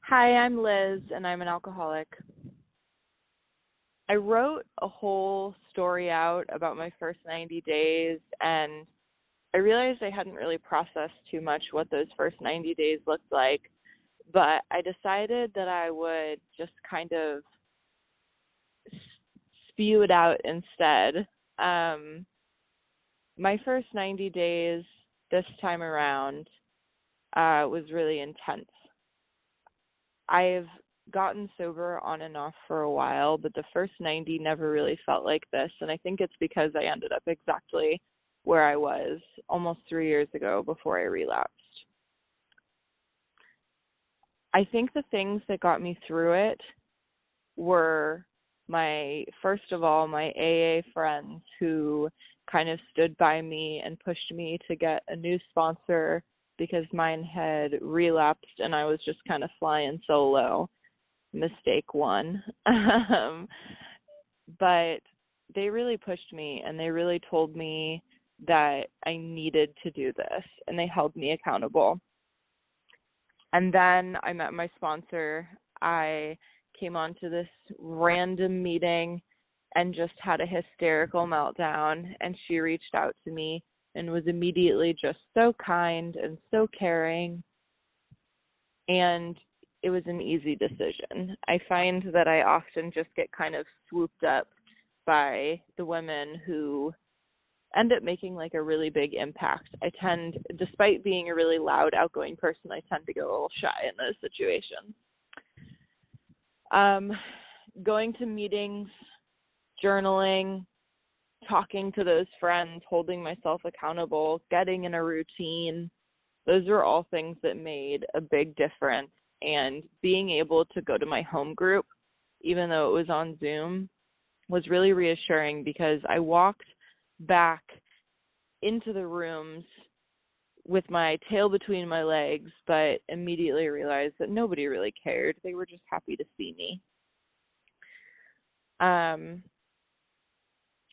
Hi, I'm Liz, and I'm an alcoholic. I wrote a whole story out about my first 90 days, and I realized I hadn't really processed too much what those first 90 days looked like, but I decided that I would just kind of spew it out instead. My first 90 days this time around was really intense. I've gotten sober on and off for a while, but the first 90 never really felt like this, and I think it's because I ended up exactly where I was almost 3 years ago before I relapsed. I think the things that got me through it were first of all, my AA friends who kind of stood by me and pushed me to get a new sponsor because mine had relapsed and I was just kind of flying solo. Mistake one. But they really pushed me and they really told me that I needed to do this and they held me accountable. And then I met my sponsor. I came onto this random meeting and just had a hysterical meltdown, and she reached out to me and was immediately just so kind and so caring, and it was an easy decision. I find that I often just get kind of swooped up by the women who end up making like a really big impact. Despite being a really loud, outgoing person, I tend to go a little shy in those situations. Going to meetings, journaling, talking to those friends, holding myself accountable, getting in a routine, those are all things that made a big difference. And being able to go to my home group, even though it was on Zoom, was really reassuring because I walked back into the rooms with my tail between my legs, but immediately realized that nobody really cared. They were just happy to see me.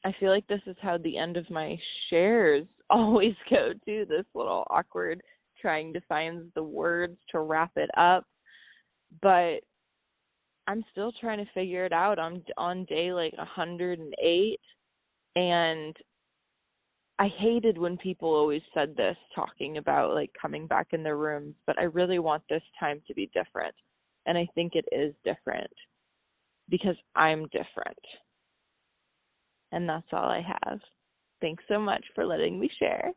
I feel like this is how the end of my shares always go too, this little awkward trying to find the words to wrap it up. But I'm still trying to figure it out. I'm on day like 108, and I hated when people always said this, talking about like coming back in their rooms, but I really want this time to be different. And I think it is different because I'm different. And that's all I have. Thanks so much for letting me share.